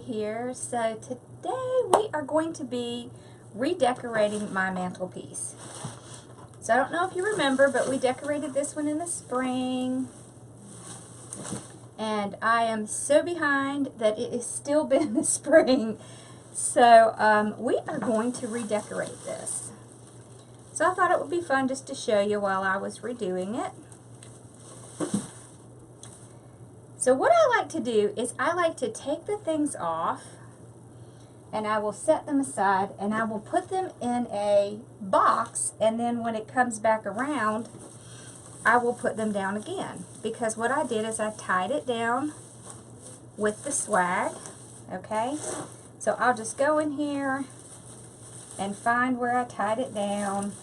here. So today we are going to be redecorating my mantelpiece. So I don't know if you remember, but we decorated this one in the spring. And I am so behind that it has still been the spring. So we are going to redecorate this. So I thought it would be fun just to show you while I was redoing it. So what I like to do is I like to take the things off and I will set them aside and I will put them in a box, and then when it comes back around I will put them down again, because what I did is I tied it down with the swag. Okay, so I'll just go in here and find where I tied it down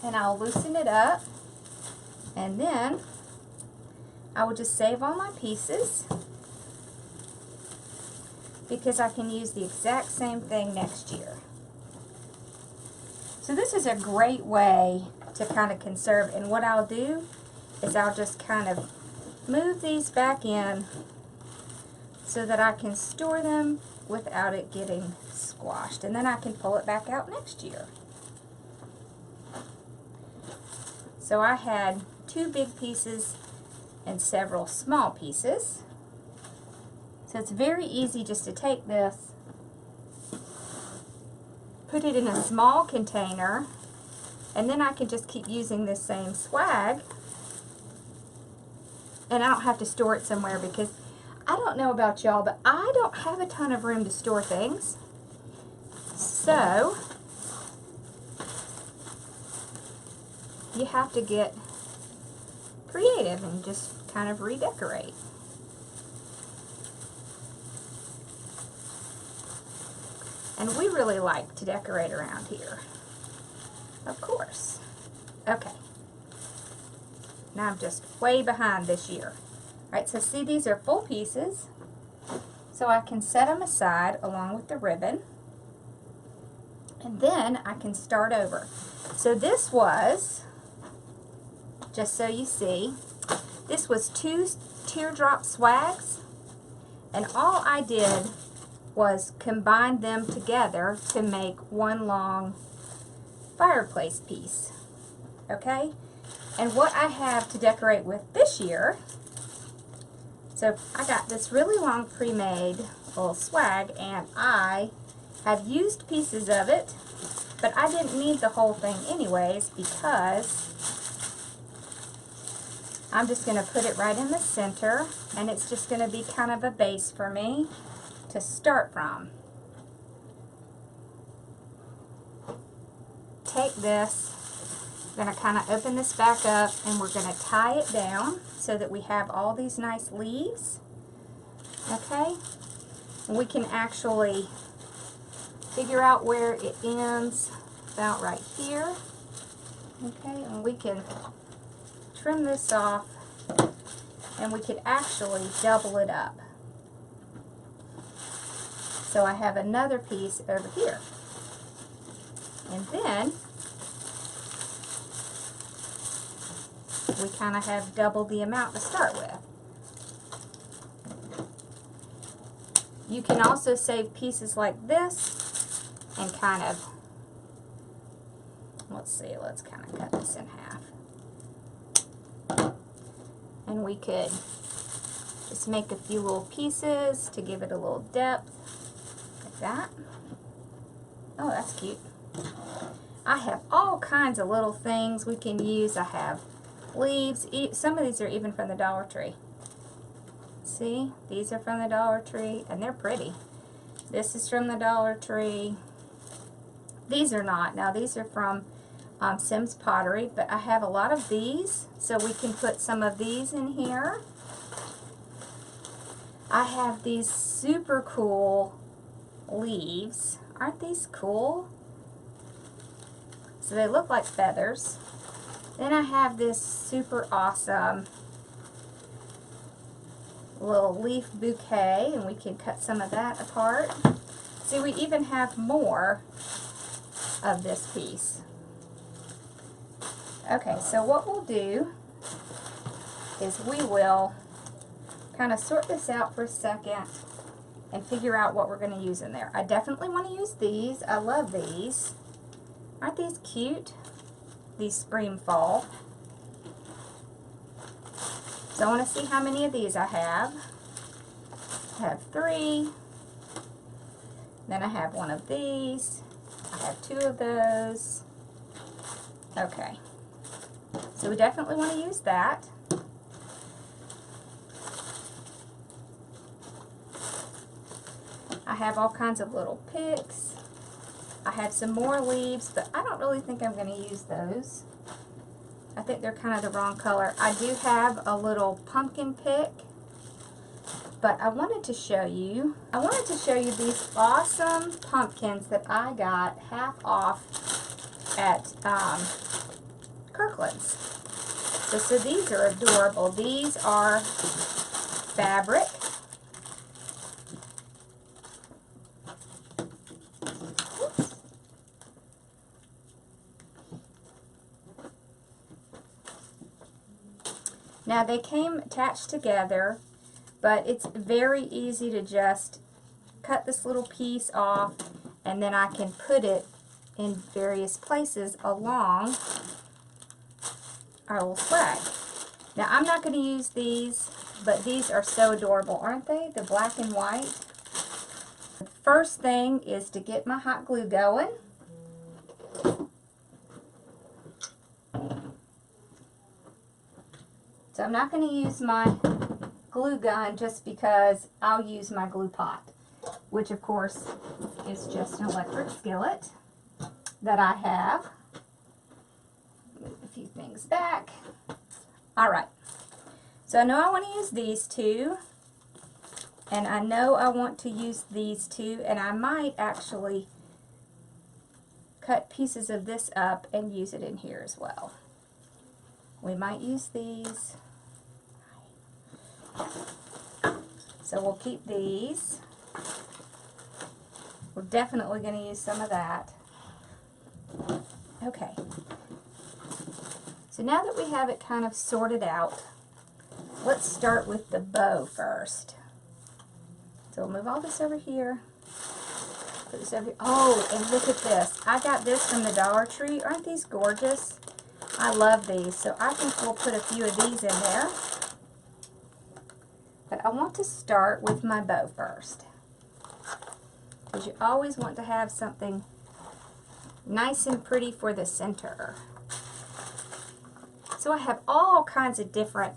and I'll loosen it up, and then I will just save all my pieces because I can use the exact same thing next year. So this is a great way to kind of conserve, and what I'll do is I'll just kind of move these back in so that I can store them without it getting squashed, and then I can pull it back out next year. So I had 2 big pieces and several small pieces. So it's very easy just to take this, put it in a small container, and then I can just keep using this same swag, and I don't have to store it somewhere, because I don't know about y'all, but I don't have a ton of room to store things. So you have to get creative and just kind of redecorate. And we really like to decorate around here, of course. Okay, now I'm just way behind this year. Alright, so see, these are full pieces, so I can set them aside along with the ribbon, and then I can start over. So this was, just so you see, this was 2 teardrop swags, and all I did was combine them together to make one long fireplace piece. Okay? And what I have to decorate with this year, so I got this really long pre-made little swag, and I have used pieces of it, but I didn't need the whole thing anyways, because I'm just going to put it right in the center, and it's just going to be kind of a base for me to start from. Take this, I'm going to kind of open this back up, and we're going to tie it down so that we have all these nice leaves. Okay? And we can actually figure out where it ends, about right here. Okay, and we can trim this off, and we could actually double it up. So I have another piece over here. And then we kind of have double the amount to start with. You can also save pieces like this and kind of, let's see, let's kind of cut this in half. And we could just make a few little pieces to give it a little depth, like that. Oh, that's cute. I have all kinds of little things we can use. I have leaves. Some of these are even from the Dollar Tree. See, these are from the Dollar Tree, and they're pretty. This is from the Dollar Tree. These are not. Now, these are from Sim's Pottery, but I have a lot of these, so we can put some of these in here. I have these super cool leaves. Aren't these cool? So they look like feathers. Then I have this super awesome little leaf bouquet, and we can cut some of that apart. See, we even have more of this piece. Okay, so what we'll do is we will kind of sort this out for a second, and figure out what we're going to use in there. I definitely want to use these. I love these. Aren't these cute? These Scream Fall. So I want to see how many of these I have. I have 3. Then I have one of these. I have 2 of those. Okay. So we definitely want to use that. I have all kinds of little picks. I have some more leaves, but I don't really think I'm going to use those. I think they're kind of the wrong color. I do have a little pumpkin pick, but I wanted to show you these awesome pumpkins that I got half off at Kirkland's. So these are adorable. These are fabric. Now they came attached together, but it's very easy to just cut this little piece off, and then I can put it in various places along our little flag. Now I'm not going to use these, but these are so adorable, aren't they? The black and white. The first thing is to get my hot glue going. So I'm not going to use my glue gun just because I'll use my glue pot, which of course is just an electric skillet that I have. Move a few things back. All right. So I know I want to use these 2, and I know I want to use these 2, and I might actually cut pieces of this up and use it in here as well. We might use these. So we'll keep these. We're definitely going to use some of that. Okay. So now that we have it kind of sorted out, let's start with the bow first. So we'll move all this over here. Put this over here. Oh, and look at this. I got this from the Dollar Tree. Aren't these gorgeous? I love these. So I think we'll put a few of these in there. But I want to start with my bow first, because you always want to have something nice and pretty for the center. So I have all kinds of different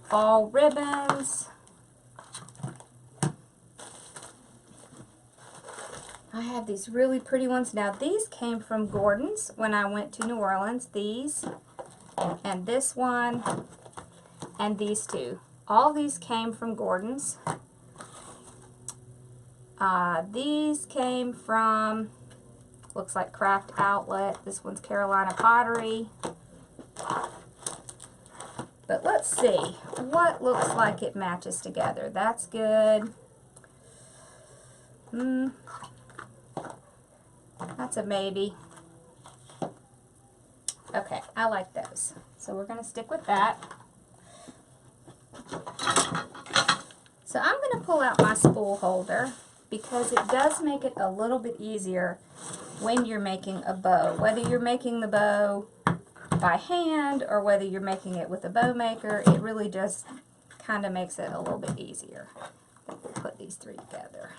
fall ribbons. I have these really pretty ones. Now these came from Gordon's when I went to New Orleans. These, and this one, and these 2. All these came from Gordon's. These came from, looks like Craft Outlet. This one's Carolina Pottery. But let's see what looks like it matches together. That's good. That's a maybe. Okay, I like those. So we're going to stick with that. So I'm going to pull out my spool holder because it does make it a little bit easier when you're making a bow. Whether you're making the bow by hand or whether you're making it with a bow maker, it really just kind of makes it a little bit easier. We'll put these 3 together.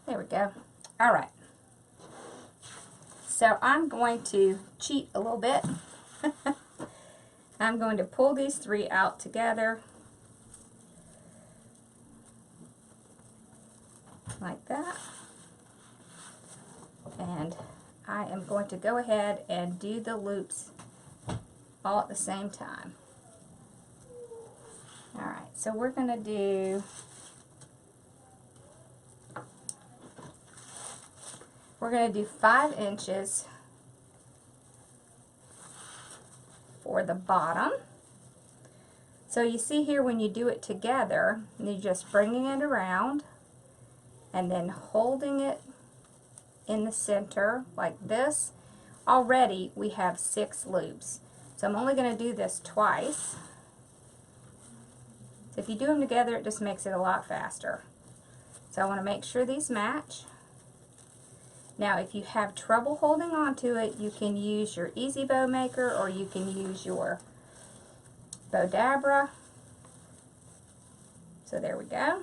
There we go. All right. So I'm going to cheat a little bit. I'm going to pull these 3 out together like that, and I am going to go ahead and do the loops all at the same time. Alright, so we're going to do, we're going to do 5 inches for the bottom. So you see here when you do it together, you're just bringing it around and then holding it in the center like this. Already we have 6 loops. So I'm only going to do this twice. So if you do them together, it just makes it a lot faster. So I want to make sure these match. Now, if you have trouble holding on to it, you can use your Easy Bow Maker, or you can use your Bow Dabra. So there we go.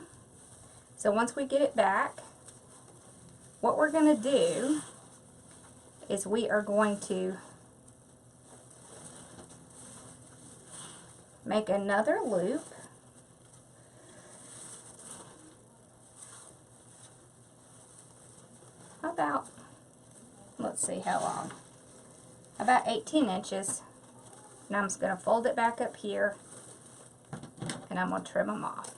So once we get it back, what we're going to do is we are going to make another loop. About, let's see how long, about 18 inches. And I'm just going to fold it back up here, and I'm going to trim them off.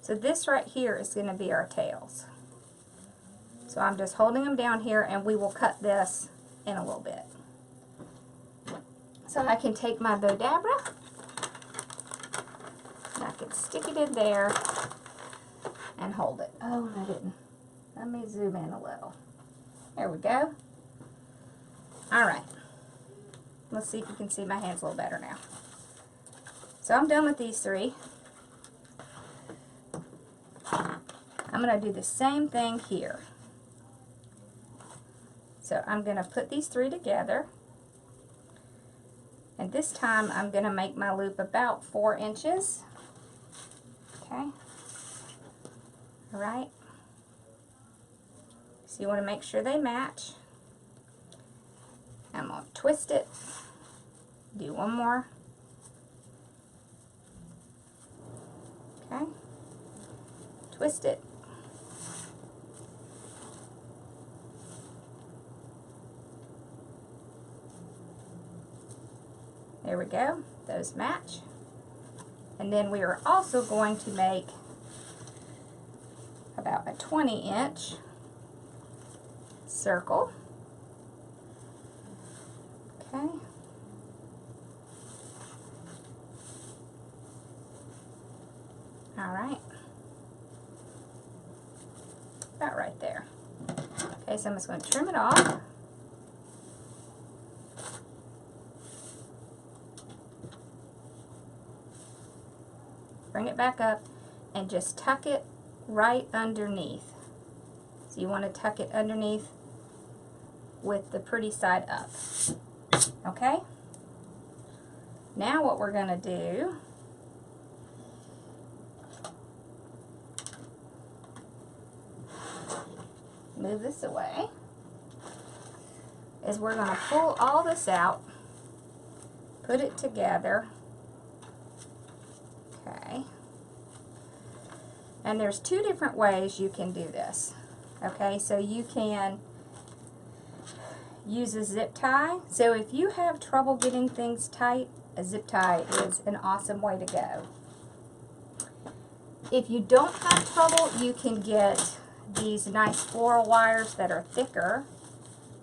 So this right here is going to be our tails. So I'm just holding them down here, and we will cut this in a little bit. So I can take my Bow Dabra, and I can stick it in there and hold it. Oh, I didn't. Let me zoom in a little. There we go. Alright. Let's see if you can see my hands a little better now. So I'm done with these three. I'm going to do the same thing here. So I'm going to put these three together. And this time I'm going to make my loop about 4 inches. Okay. Alright. So you want to make sure they match. I'm going to twist it. Do one more. Okay. Twist it. There we go. Those match. And then we are also going to make about a 20-inch circle. Okay. All right. About right there. Okay, so I'm just going to trim it off. Bring it back up and just tuck it right underneath. So you want to tuck it underneath with the pretty side up. Okay? Now what we're going to do move this away, is we're going to pull all this out, put it together. Okay. And there's 2 different ways you can do this. Okay, so you can use a zip tie. So if you have trouble getting things tight, a zip tie is an awesome way to go. If you don't have trouble, you can get these nice floral wires that are thicker.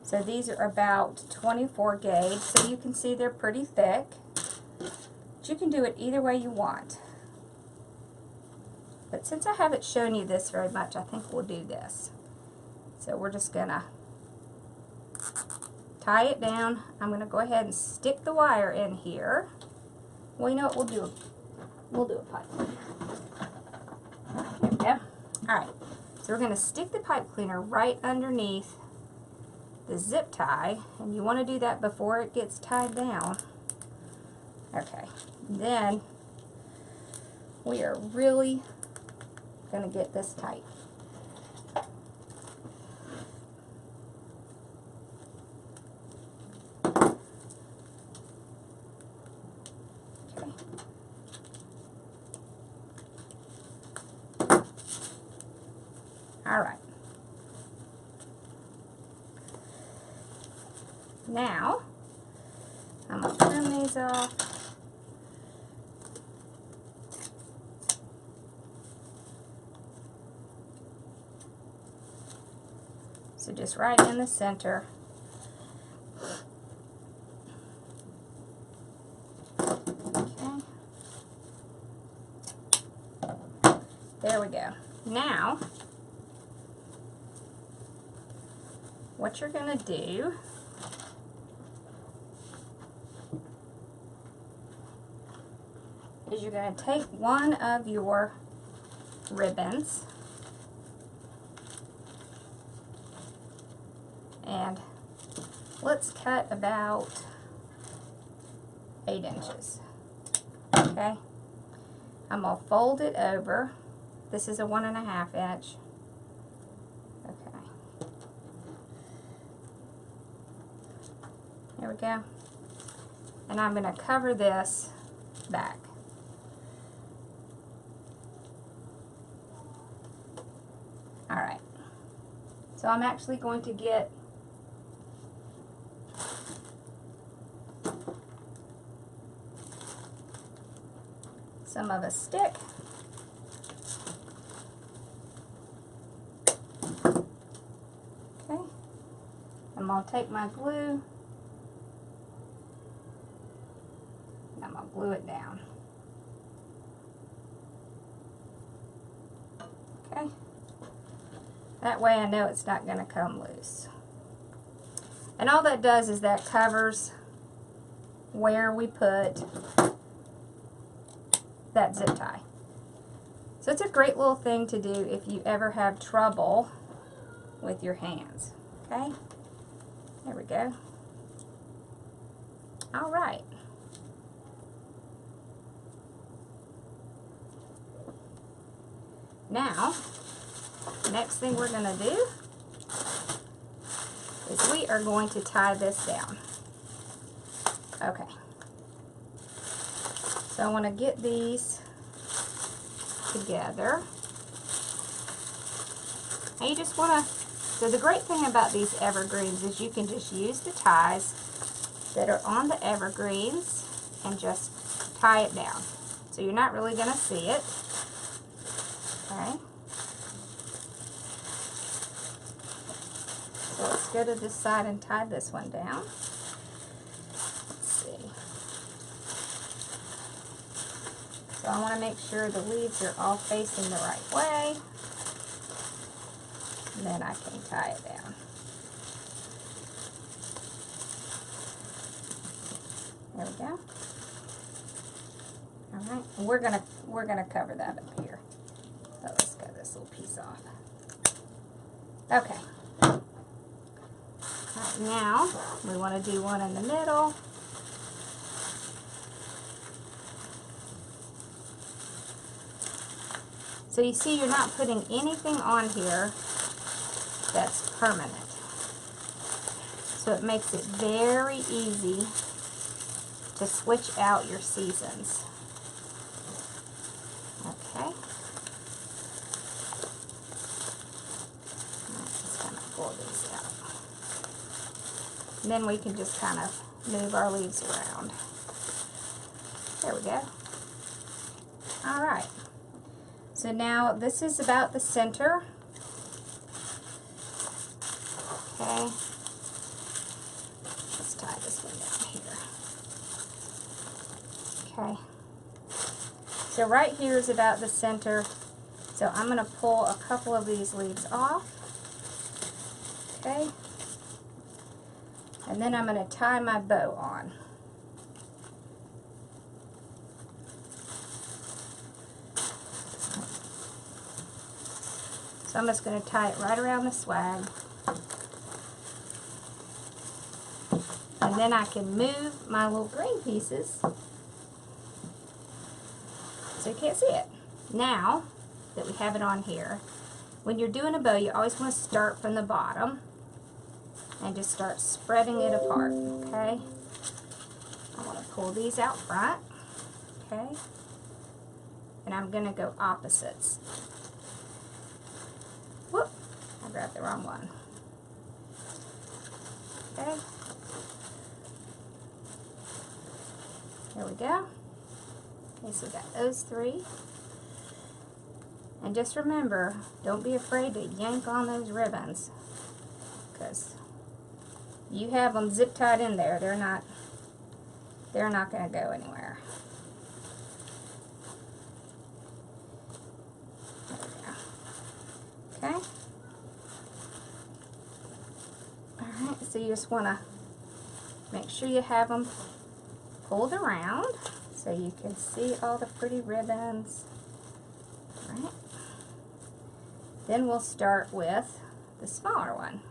So these are about 24 gauge, so you can see they're pretty thick. But you can do it either way you want. But since I haven't shown you this very much, I think we'll do this. So we're just going to tie it down. I'm going to go ahead and stick the wire in here. Well, you know what, we'll do a pipe cleaner. There we go. Alright, so we're going to stick the pipe cleaner right underneath the zip tie, and you want to do that before it gets tied down. Okay, then we are really going to get this tight. Okay. All right. Now, I'm going to trim these off. So just right in the center. Okay. There we go. Now, what you're going to do is you're going to take one of your ribbons and let's cut about 8 inches. Okay, I'm going to fold it over. This is a 1.5 inch. Okay, there we go. And I'm going to cover this back. Alright, so I'm actually going to get some of a stick. Okay, I'm going to take my glue. I'm going to glue it down. Okay, that way I know it's not going to come loose. And all that does is that covers where we put that zip tie. So it's a great little thing to do if you ever have trouble with your hands. Okay, there we go. All right. Now, next thing we're going to do is we are going to tie this down. Okay. So I want to get these together. And you just want to, so the great thing about these evergreens is you can just use the ties that are on the evergreens and just tie it down. So you're not really going to see it. Okay. So let's go to this side and tie this one down. Let's see. So I want to make sure the leaves are all facing the right way. And then I can tie it down. There we go. All right, and we're gonna cover that up here. So let's cut this little piece off. Okay. Right, now we want to do one in the middle. So you see, you're not putting anything on here that's permanent. So it makes it very easy to switch out your seasons. Okay. Let's kind of pull these out. And then we can just kind of move our leaves around. There we go. All right. So now this is about the center. Okay. Let's tie this one down here. Okay. So right here is about the center. So I'm going to pull a couple of these leaves off. Okay. And then I'm going to tie my bow on. So I'm just going to tie it right around the swag. And then I can move my little green pieces so you can't see it. Now that we have it on here, when you're doing a bow, you always want to start from the bottom and just start spreading it apart, okay? I want to pull these out front, okay? And I'm going to go opposites. Whoop, I grabbed the wrong one. Okay. There we go. Okay, so we got those three. And just remember, don't be afraid to yank on those ribbons, because you have them zip tied in there. They're not going to go anywhere. There we go. Okay. Alright, so you just want to make sure you have them pulled around. so you can see all the pretty ribbons. All right. Then we'll start with the smaller one.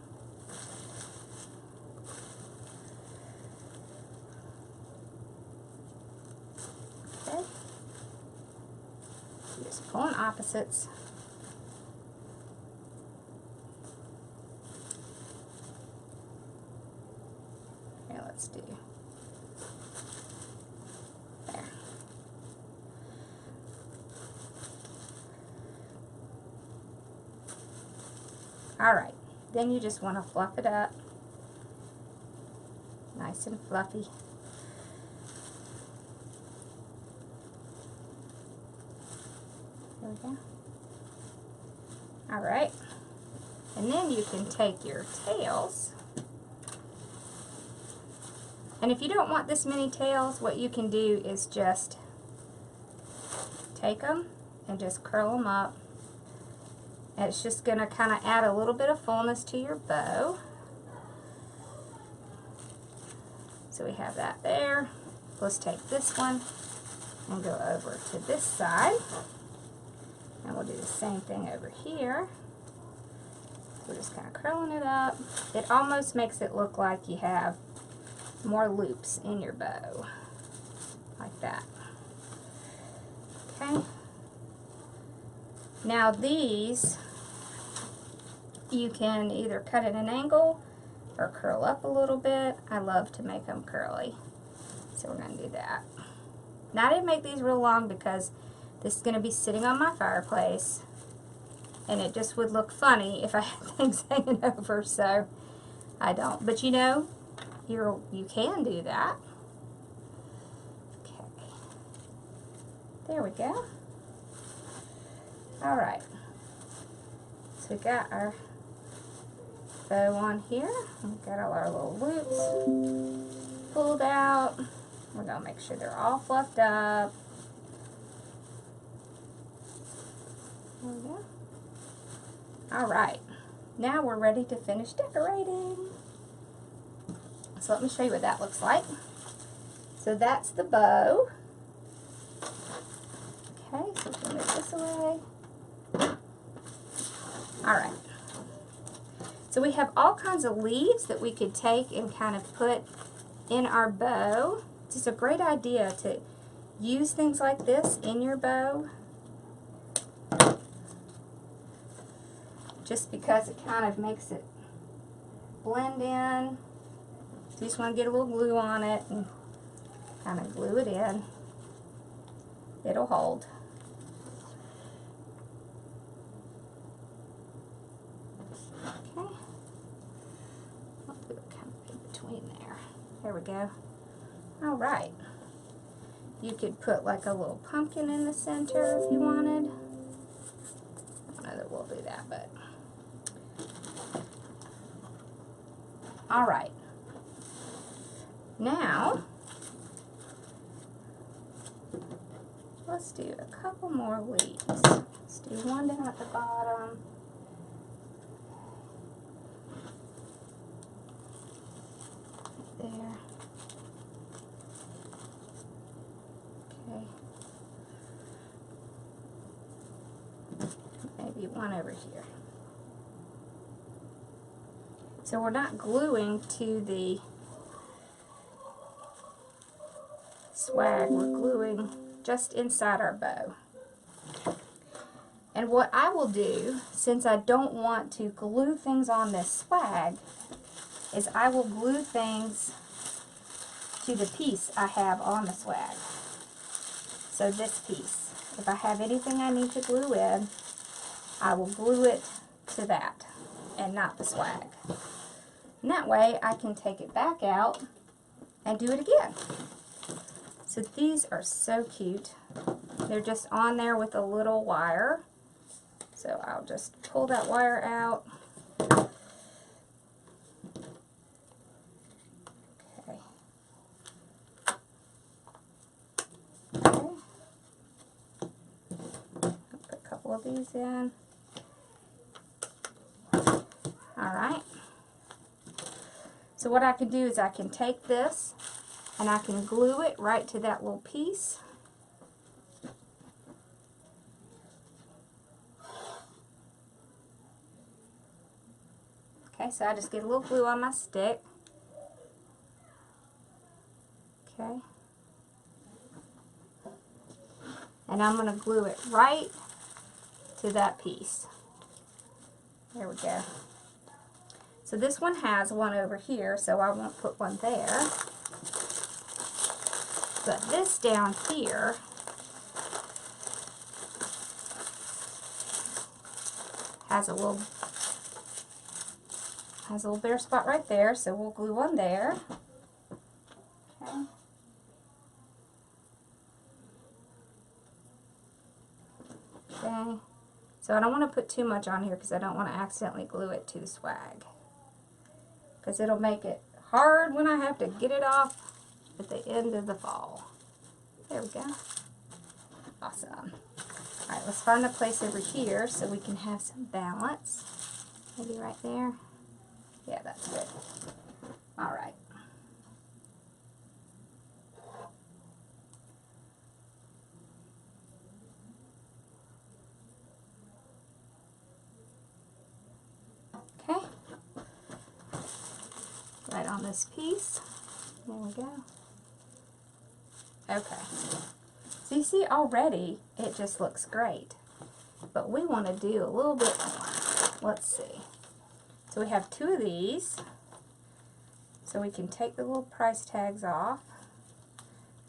Okay. Just pulling opposites. Okay, let's do there. All right, then you just want to fluff it up, nice and fluffy. There we go. All right, and then you can take your tails, and if you don't want this many tails, what you can do is just take them and just curl them up. And it's just going to kind of add a little bit of fullness to your bow. So we have that there. Let's take this one and go over to this side. And we'll do the same thing over here. We're just kind of curling it up. It almost makes it look like you have more loops in your bow. Like that. Okay. Now these, you can either cut at an angle or curl up a little bit. I love to make them curly, so we're going to do that. Now I didn't make these real long because this is going to be sitting on my fireplace, and it just would look funny if I had things hanging over, so I don't. But you know, you can do that. Okay, there we go. Alright, so we got our bow on here. We've got all our little loops pulled out. We're going to make sure they're all fluffed up. There we go. Alright, now we're ready to finish decorating. So let me show you what that looks like. So that's the bow. Okay, so we'll move this away. Alright, so we have all kinds of leaves that we could take and kind of put in our bow. It's just a great idea to use things like this in your bow, just because it kind of makes it blend in. So you just want to get a little glue on it and kind of glue it in. It'll hold. There we go. Alright. You could put like a little pumpkin in the center if you wanted. I don't know that we'll do that, but. Alright. Now, let's do a couple more leaves. Let's do one down at the bottom. There. Okay. Maybe one over here. So we're not gluing to the swag, we're gluing just inside our bow. And what I will do, since I don't want to glue things on this swag, is I will glue things to the piece I have on the swag. So this piece, if I have anything I need to glue in, I will glue it to that and not the swag. And that way I can take it back out and do it again. So these are so cute. They're just on there with a little wire. So I'll just pull that wire out. Of these in. Alright. So what I can do is I can take this and I can glue it right to that little piece. Okay, so I just get a little glue on my stick. Okay. And I'm going to glue it right to that piece. There we go. So this one has one over here, so I won't put one there. But this down here has a little bare spot right there, so we'll glue one there. Okay. Okay. So I don't want to put too much on here because I don't want to accidentally glue it to the swag, because it'll make it hard when I have to get it off at the end of the fall. There we go. Awesome. Alright, let's find a place over here so we can have some balance. Maybe right there. Yeah, that's good. Alright. Okay. Right on this piece. There we go. Okay. So you see already it just looks great. But we want to do a little bit more. Let's see. So we have 2 of these. So we can take the little price tags off.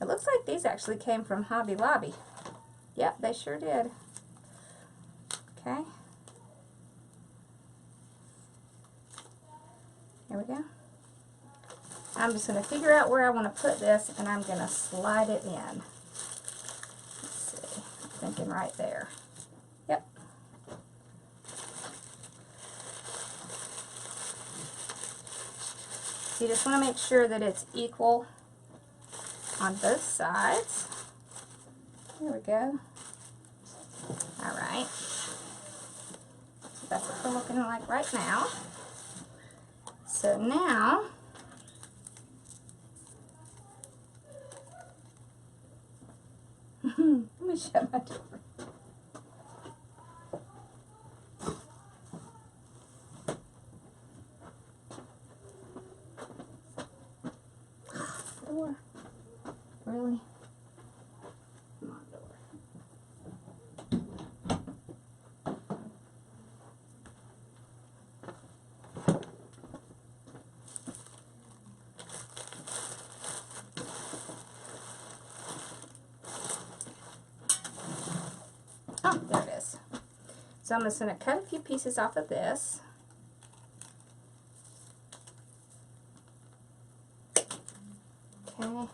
It looks like these actually came from Hobby Lobby. Yep, they sure did. Okay. There we go. I'm just going to figure out where I want to put this, and I'm going to slide it in. Let's see. I'm thinking right there. Yep. You just want to make sure that it's equal on both sides. There we go. Alright. So that's what we're looking like right now. So now, let me shut my door. Door. Really? Come on, door. Oh, there it is. So I'm just going to cut a few pieces off of this. Okay.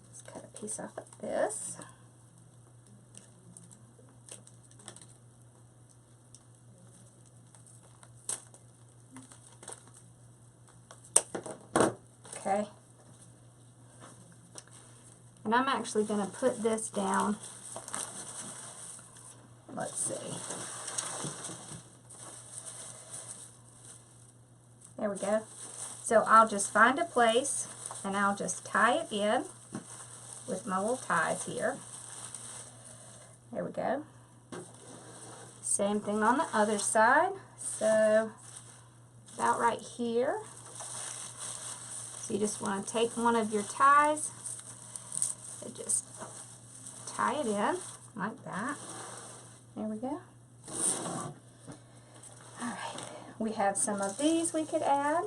Let's cut a piece off of this. Okay. And I'm actually going to put this down. Let's see. There we go. So I'll just find a place and I'll just tie it in with my little ties here. There we go. Same thing on the other side. So about right here. So you just want to take one of your ties and just tie it in like that. There we go. Alright, we have some of these we could add.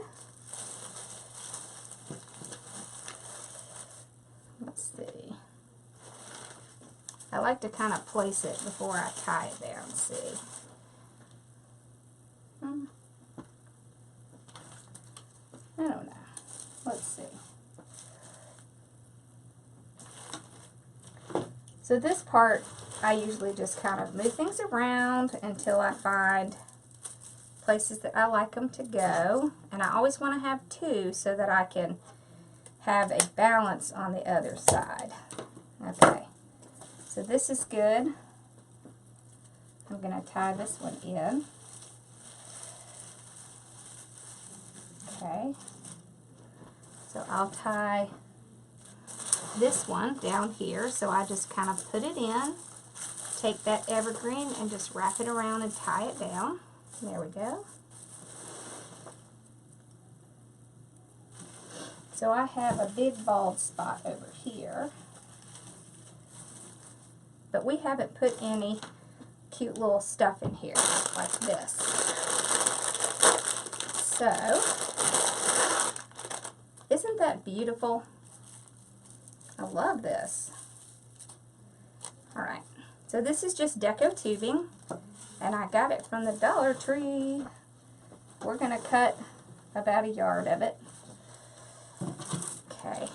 Let's see. I like to kind of place it before I tie it down, see. I don't know. Let's see. So this part, I usually just kind of move things around until I find places that I like them to go. And I always want to have 2 so that I can have a balance on the other side. Okay, so this is good. I'm going to tie this one in. Okay, so I'll tie this one down here. So I just kind of put it in, take that evergreen and just wrap it around and tie it down. There we go. So I have a big bald spot over here, but we haven't put any cute little stuff in here like this. So, isn't that beautiful? I love this. Alright, so this is just deco tubing, and I got it from the Dollar Tree. We're going to cut about a yard of it. Okay.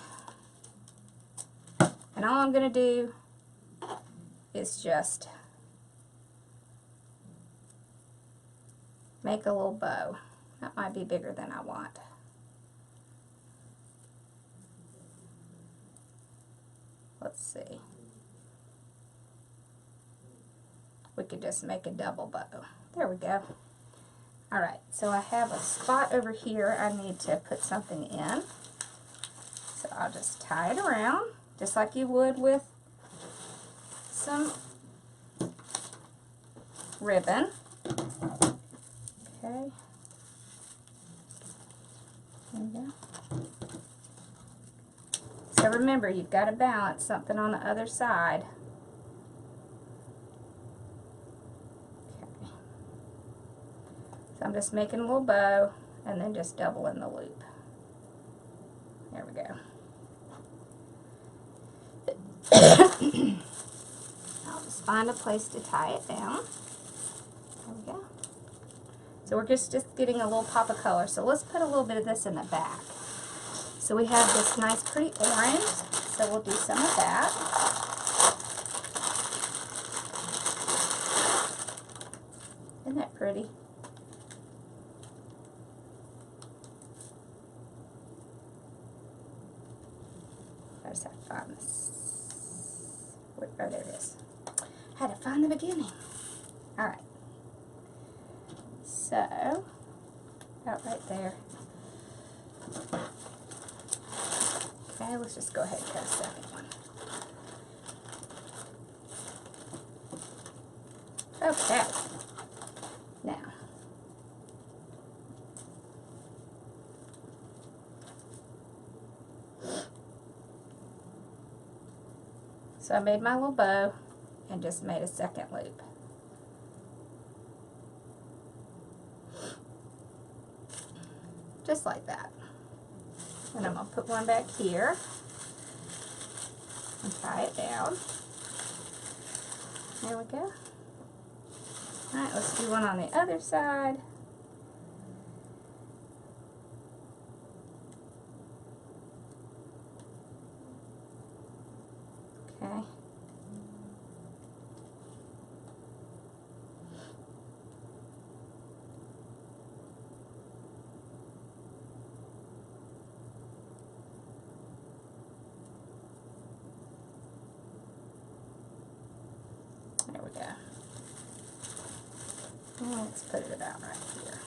And all I'm going to do is just make a little bow. That might be bigger than I want. Let's see. We could just make a double bow. There we go. Alright, so I have a spot over here I need to put something in. So I'll just tie it around, just like you would with some ribbon. Okay. There we go. So remember, you've got to balance something on the other side. Okay. So I'm just making a little bow and then just doubling the loop. There we go. I'll just find a place to tie it down. There we go. So we're just getting a little pop of color. So let's put a little bit of this in the back. So we have this nice pretty orange, so we'll do some of that. Isn't that pretty? I just have to find this. Oh, there it is. Had to find the beginning. Alright. So, about right there. Okay, let's just go ahead and cut a second one. Okay. Now, so I made my little bow and just made a second loop. Just like that. And I'm going to put one back here and tie it down. There we go. Alright, let's do one on the other side. Okay. There we go. And let's put it about right here.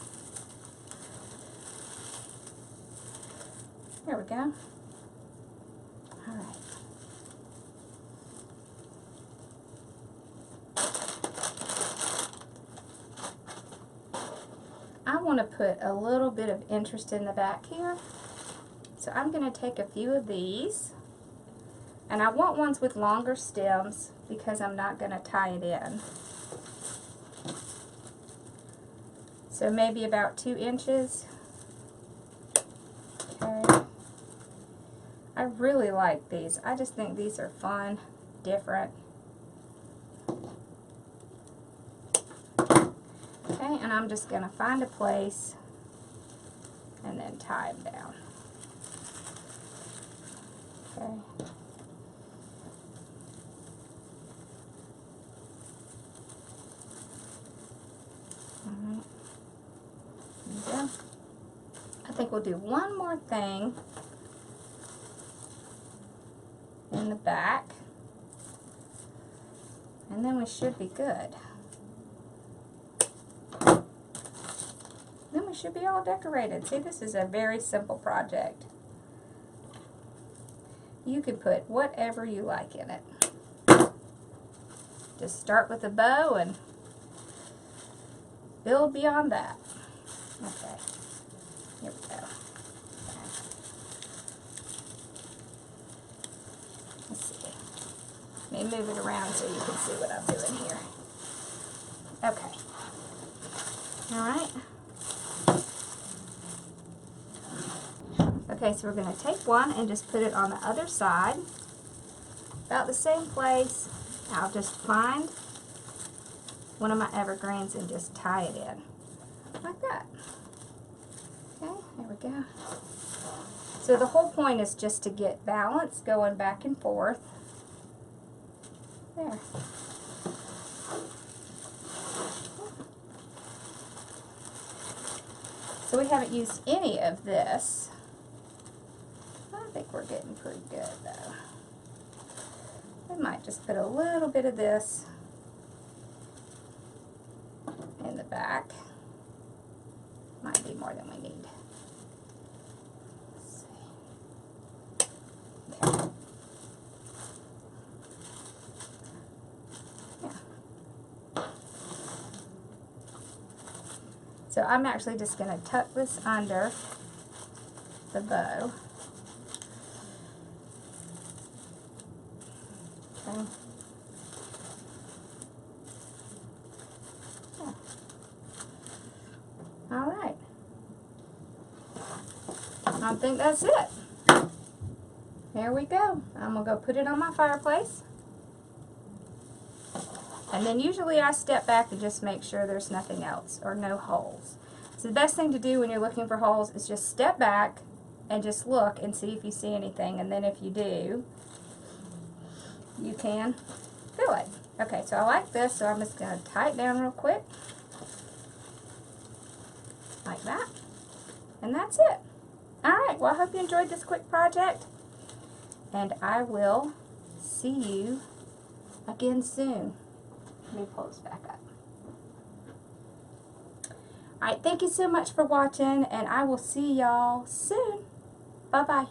There we go. Alright. I want to put a little bit of interest in the back here. So I'm going to take a few of these. And I want ones with longer stems because I'm not going to tie it in. So maybe about 2 inches. Okay. I really like these. I just think these are fun, different. Okay, and I'm just going to find a place and then tie them down. Okay. Alright. There we go. I think we'll do one more thing in the back, and then we should be good. Then we should be all decorated. See, this is a very simple project. You can put whatever you like in it. Just start with a bow and build beyond that. Okay, here we go. Okay. move it around so you can see what I'm doing here. Okay. Alright. Okay, so we're going to take one and just put it on the other side. About the same place. I'll just find one of my evergreens and just tie it in. Like that. Okay, there we go. So the whole point is just to get balance going back and forth. There. So we haven't used any of this. I think we're getting pretty good though. We might just put a little bit of this in the back. Might be more than we need. Let's see. Okay. Yeah. So I'm actually just going to tuck this under the bow. Okay. Yeah. All right. I think that's it. There we go. I'm going to go put it on my fireplace. And then usually I step back and just make sure there's nothing else or no holes. So the best thing to do when you're looking for holes is just step back and just look and see if you see anything. And then if you do, you can fill it. Okay, so I like this, so I'm just going to tie it down real quick. Like that. And that's it. Alright, well I hope you enjoyed this quick project. And I will see you again soon. Let me pull this back up. Alright, thank you so much for watching, and I will see y'all soon. Bye-bye.